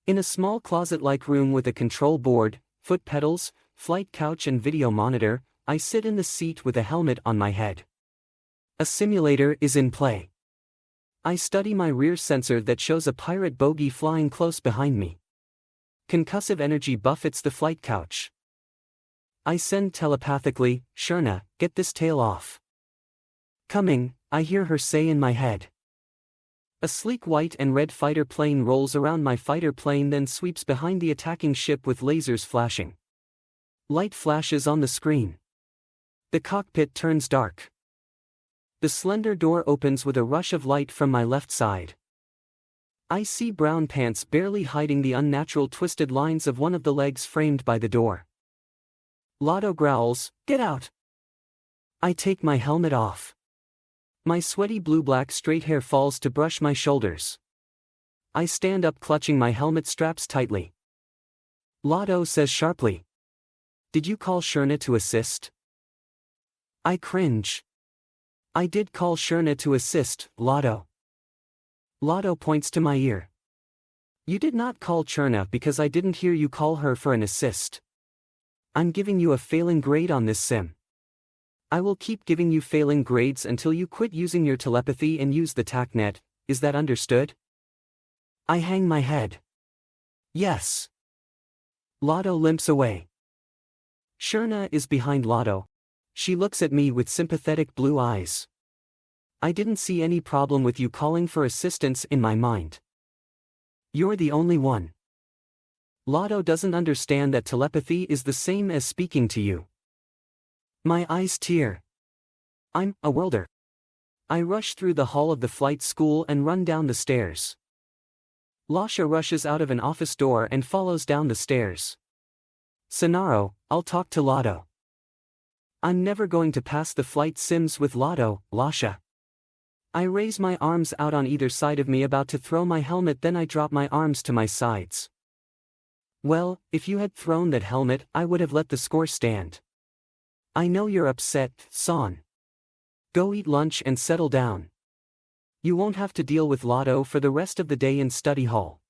In a small closet-like room with a control board, foot pedals, flight couch and video monitor, I sit in the seat with a helmet on my head. A simulator is in play. I study my rear sensor that shows a pirate bogey flying close behind me. Concussive energy buffets the flight couch. I send telepathically, "Sherna, get this tail off." "Coming," I hear her say in my head. A sleek white and red fighter plane rolls around my fighter plane, then sweeps behind the attacking ship with lasers flashing. Light flashes on the screen. The cockpit turns dark. The slender door opens with a rush of light from my left side. I see brown pants barely hiding the unnatural twisted lines of one of the legs framed by the door. Lotto growls, "Get out!" I take my helmet off. My sweaty blue-black straight hair falls to brush my shoulders. I stand up clutching my helmet straps tightly. Lotto says sharply, "Did you call Sherna to assist?" I cringe. "I did call Sherna to assist, Lotto." Lotto points to my ear. "You did not call Sherna because I didn't hear you call her for an assist. I'm giving you a failing grade on this sim. I will keep giving you failing grades until you quit using your telepathy and use the TACnet, is that understood?" I hang my head. "Yes." Lotto limps away. Sherna is behind Lotto. She looks at me with sympathetic blue eyes. "I didn't see any problem with you calling for assistance in my mind. You're the only one. Lotto doesn't understand that telepathy is the same as speaking to you." My eyes tear. I'm a worlder. I rush through the hall of the flight school and run down the stairs. Lasha rushes out of an office door and follows down the stairs. "Sannaro, I'll talk to Lotto." "I'm never going to pass the flight sims with Lotto, Lasha." I raise my arms out on either side of me about to throw my helmet, then I drop my arms to my sides. "Well, if you had thrown that helmet I would have let the score stand. I know you're upset, Son. Go eat lunch and settle down. You won't have to deal with Lotto for the rest of the day in study hall."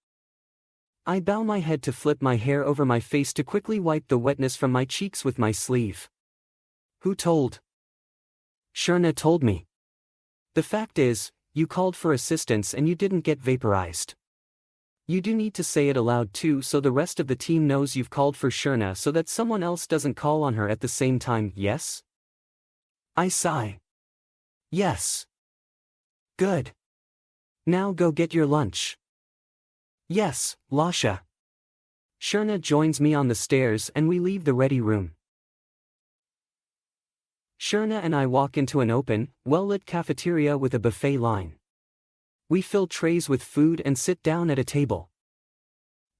I bow my head to flip my hair over my face to quickly wipe the wetness from my cheeks with my sleeve. "Who told?" "Sherna told me. The fact is, you called for assistance and you didn't get vaporized. You do need to say it aloud too so the rest of the team knows you've called for Sherna so that someone else doesn't call on her at the same time, yes?" I sigh. "Yes." "Good. Now go get your lunch." "Yes, Lasha." Sherna joins me on the stairs and we leave the ready room. Sherna and I walk into an open, well-lit cafeteria with a buffet line. We fill trays with food and sit down at a table.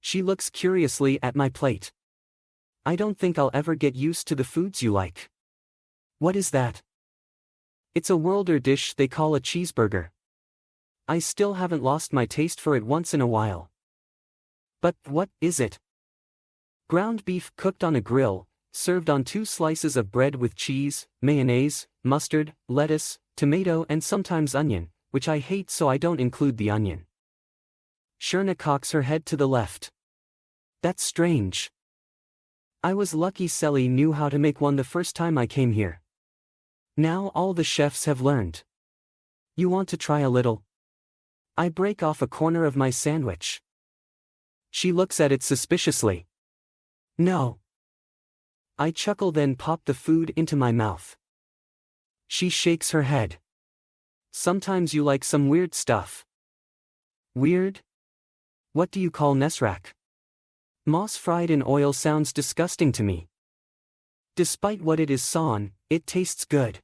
She looks curiously at my plate. "I don't think I'll ever get used to the foods you like." "What is that?" "It's a worlder dish they call a cheeseburger. I still haven't lost my taste for it once in a while." "But what is it?" "Ground beef cooked on a grill, served on 2 slices of bread with cheese, mayonnaise, mustard, lettuce, tomato and sometimes onion, which I hate so I don't include the onion." Sherna cocks her head to the left. "That's strange. I was lucky Selly knew how to make one the first time I came here. Now all the chefs have learned. You want to try a little?" I break off a corner of my sandwich. She looks at it suspiciously. "No." I chuckle then pop the food into my mouth. She shakes her head. "Sometimes you like some weird stuff." "Weird? What do you call nesrak?" "Moss fried in oil sounds disgusting to me." "Despite what it is, Son, it tastes good.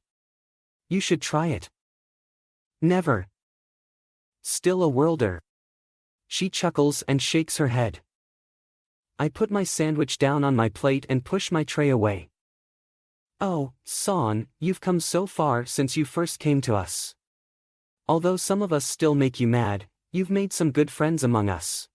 You should try it." "Never." "Still a worlder." She chuckles and shakes her head. I put my sandwich down on my plate and push my tray away. "Oh, Son, you've come so far since you first came to us. Although some of us still make you mad, you've made some good friends among us.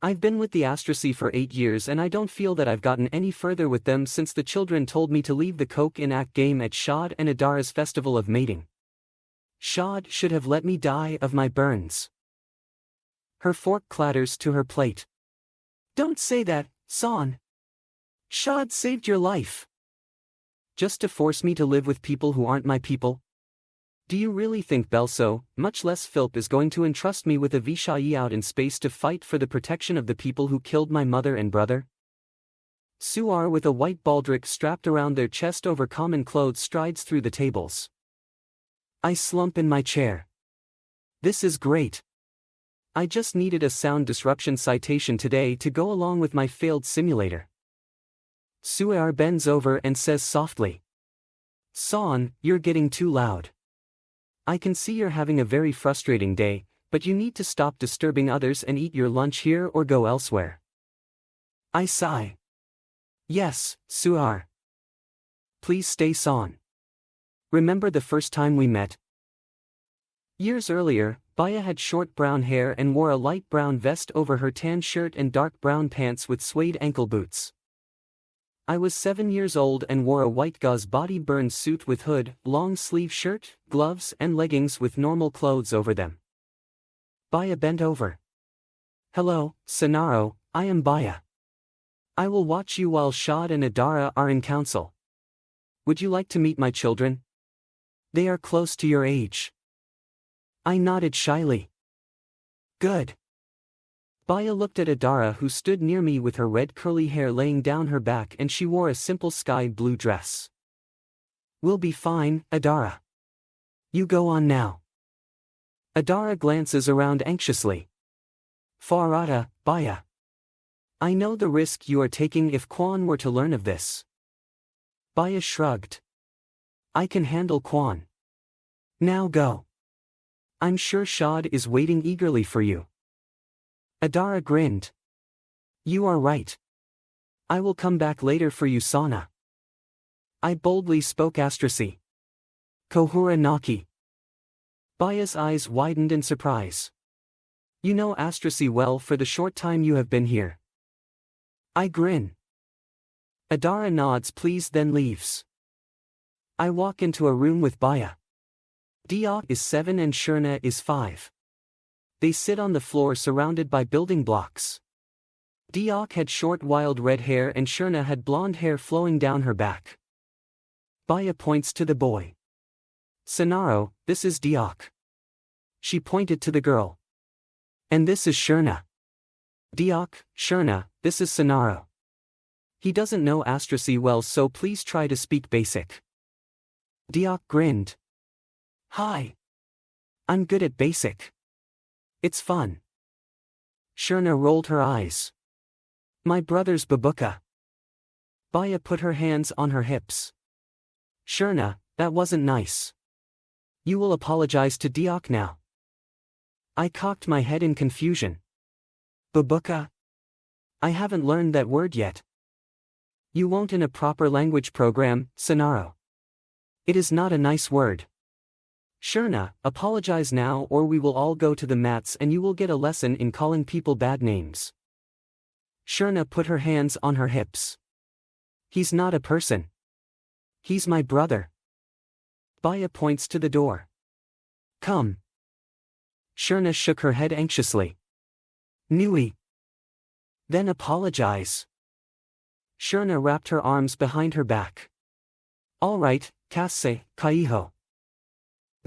I've been with the Astrisi for 8 years and I don't feel that I've gotten any further with them since the children told me to leave the Coke in Act game at Shad and Adara's festival of mating. Shad should have let me die of my burns." Her fork clatters to her plate. Don't say that, San. Shad saved your life. Just to force me to live with people who aren't my people? Do you really think Belso, much less Philp, is going to entrust me with a Vishai out in space to fight for the protection of the people who killed my mother and brother? Suar with a white baldric strapped around their chest over common clothes strides through the tables. I slump in my chair. This is great. I just needed a sound disruption citation today to go along with my failed simulator. Suar bends over and says softly. San, you're getting too loud. I can see you're having a very frustrating day, but you need to stop disturbing others and eat your lunch here or go elsewhere. I sigh. Yes, Suar. Please stay, San. Remember the first time we met? Years earlier, Baya had short brown hair and wore a light brown vest over her tan shirt and dark brown pants with suede ankle boots. I was 7 years old and wore a white gauze body-burned suit with hood, long-sleeve shirt, gloves and leggings with normal clothes over them. Baya bent over. Hello, Sannaro, I am Baya. I will watch you while Shad and Adara are in council. Would you like to meet my children? They are close to your age. I nodded shyly. Good. Baya looked at Adara, who stood near me with her red curly hair laying down her back, and she wore a simple sky blue dress. We'll be fine, Adara. You go on now. Adara glances around anxiously. Farada, Baya. I know the risk you are taking if Quan were to learn of this. Baya shrugged. I can handle Quan. Now go. I'm sure Shad is waiting eagerly for you. Adara grinned. You are right. I will come back later for you, Sana. I boldly spoke Astrisi. Kohura Naki. Baya's eyes widened in surprise. You know Astrisi well for the short time you have been here. I grin. Adara nods please then leaves. I walk into a room with Baya. Diak is 7 and Shurna is 5. They sit on the floor surrounded by building blocks. Diak had short wild red hair and Shurna had blonde hair flowing down her back. Baya points to the boy. Sannaro, this is Diak. She pointed to the girl. And this is Shurna. Diak, Shurna, this is Sannaro. He doesn't know Astrisi well, so please try to speak basic. Diak grinned. Hi. I'm good at basic. It's fun. Shurna rolled her eyes. My brother's babuka. Baya put her hands on her hips. Shurna, that wasn't nice. You will apologize to Diak now. I cocked my head in confusion. Babuka? I haven't learned that word yet. You won't in a proper language program, Sannaro. It is not a nice word. Shurna, apologize now or we will all go to the mats and you will get a lesson in calling people bad names. Shurna put her hands on her hips. He's not a person. He's my brother. Baya points to the door. Come. Shurna shook her head anxiously. Nui. Then apologize. Shurna wrapped her arms behind her back. All right, Kasse, Kaiho.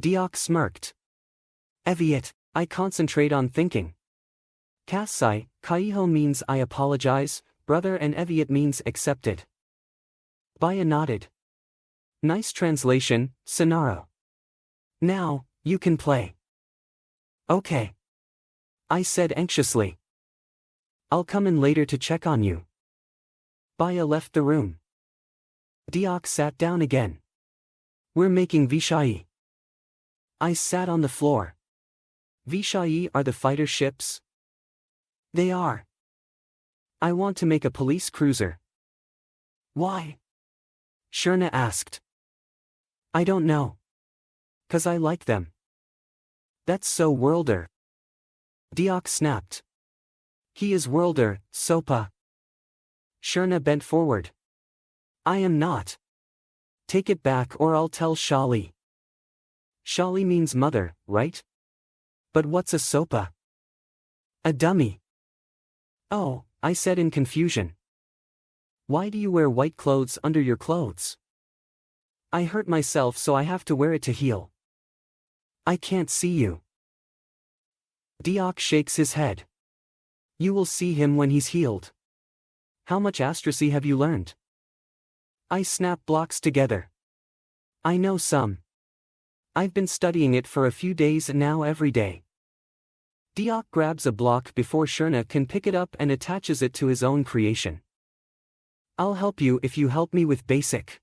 Diak smirked. Eviat, I concentrate on thinking. Kassai, Kaiho means I apologize, brother, and Eviat means accepted. Baya nodded. Nice translation, Sannaro. Now, you can play. Okay. I said anxiously. I'll come in later to check on you. Baya left the room. Diak sat down again. We're making Vishai. I sat on the floor. Vishai are the fighter ships? They are. I want to make a police cruiser. Why? Shurna asked. I don't know. 'Cause I like them. That's so Worlder. Diak snapped. He is Worlder, Sopa. Shurna bent forward. I am not. Take it back or I'll tell Shali. Shali means mother, right? But what's a Sopa? A dummy. Oh, I said in confusion. Why do you wear white clothes under your clothes? I hurt myself so I have to wear it to heal. I can't see you. Diok shakes his head. You will see him when he's healed. How much Astrisi have you learned? I snap blocks together. I know some. I've been studying it for a few days and now every day. Diok grabs a block before Sherna can pick it up and attaches it to his own creation. I'll help you if you help me with basic.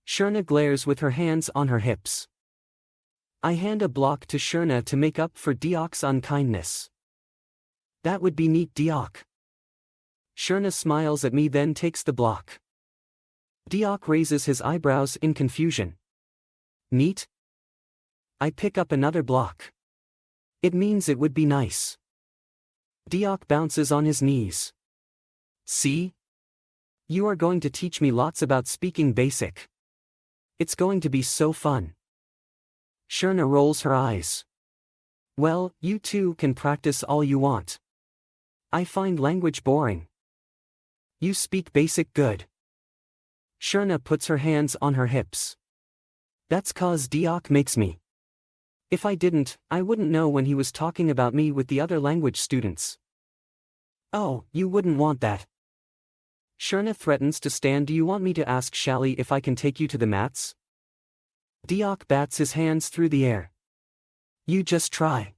Sherna glares with her hands on her hips. I hand a block to Sherna to make up for Diok's unkindness. That would be neat, Diok. Sherna smiles at me, then takes the block. Diok raises his eyebrows in confusion. Neat? I pick up another block. It means it would be nice. Diok bounces on his knees. See? You are going to teach me lots about speaking basic. It's going to be so fun. Sherna rolls her eyes. Well, you two can practice all you want. I find language boring. You speak basic good. Sherna puts her hands on her hips. That's 'cause Diok makes me. If I didn't, I wouldn't know when he was talking about me with the other language students. Oh, you wouldn't want that. Sherna threatens to stand. Do you want me to ask Shally if I can take you to the mats? Diok bats his hands through the air. You just try.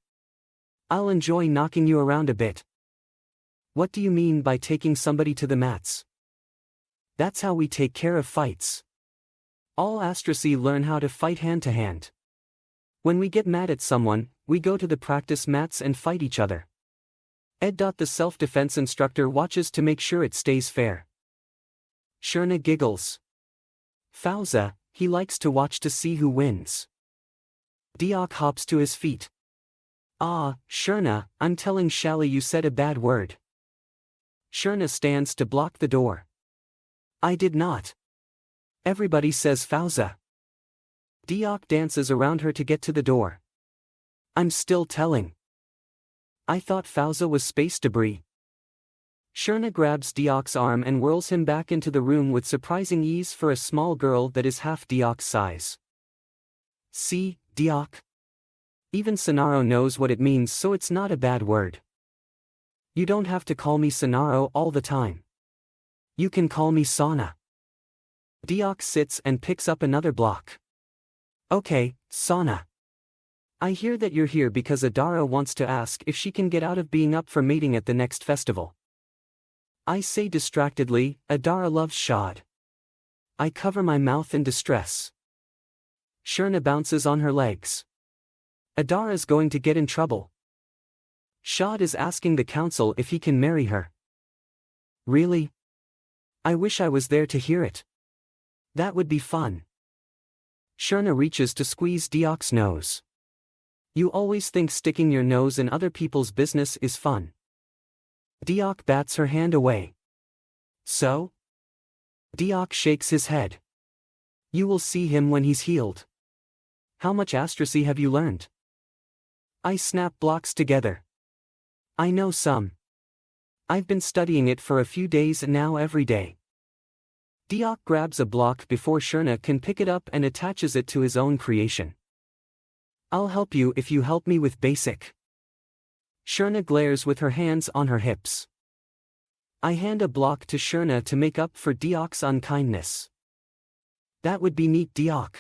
I'll enjoy knocking you around a bit. What do you mean by taking somebody to the mats? That's how we take care of fights. All Astrisi learn how to fight hand to hand. When we get mad at someone, we go to the practice mats and fight each other. Ed. The self-defense instructor watches to make sure it stays fair. Sherna giggles. Fauza, he likes to watch to see who wins. Diok hops to his feet. Ah, Sherna, I'm telling Shally you said a bad word. Sherna stands to block the door. I did not. Everybody says Fauza. Diok dances around her to get to the door. I'm still telling. I thought Fauza was space debris. Sherna grabs Diok's arm and whirls him back into the room with surprising ease for a small girl that is half Diok's size. See, Diok? Even Sannaro knows what it means, so it's not a bad word. You don't have to call me Sannaro all the time. You can call me Sana. Diok sits and picks up another block. Okay, Sana. I hear that you're here because Adara wants to ask if she can get out of being up for mating at the next festival. I say distractedly, Adara loves Shad. I cover my mouth in distress. Sherna bounces on her legs. Adara's going to get in trouble. Shad is asking the council if he can marry her. Really? I wish I was there to hear it. That would be fun. Sherna reaches to squeeze Diok's nose. You always think sticking your nose in other people's business is fun. Diok bats her hand away. So? Diok shakes his head. You will see him when he's healed. How much Astrisi have you learned? I snap blocks together. I know some. I've been studying it for a few days and now every day. Diok grabs a block before Sherna can pick it up and attaches it to his own creation. I'll help you if you help me with basic. Sherna glares with her hands on her hips. I hand a block to Sherna to make up for Diok's unkindness. That would be neat, Diok.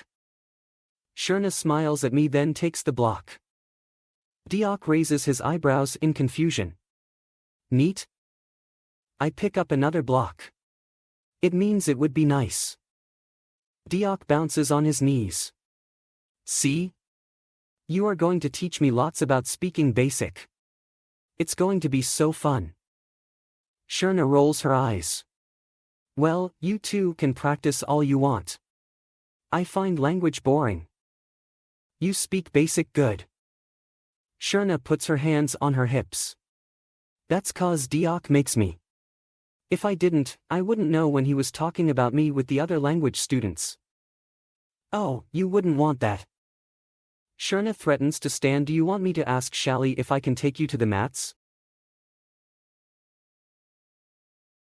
Sherna smiles at me, then takes the block. Diok raises his eyebrows in confusion. Neat? I pick up another block. It means it would be nice. Diok bounces on his knees. See? You are going to teach me lots about speaking basic. It's going to be so fun. Sherna rolls her eyes. Well, you two can practice all you want. I find language boring. You speak basic good. Sherna puts her hands on her hips. That's 'cause Diok makes me. If I didn't, I wouldn't know when he was talking about me with the other language students. Oh, you wouldn't want that. Sherna threatens to stand. Do you want me to ask Shally if I can take you to the mats?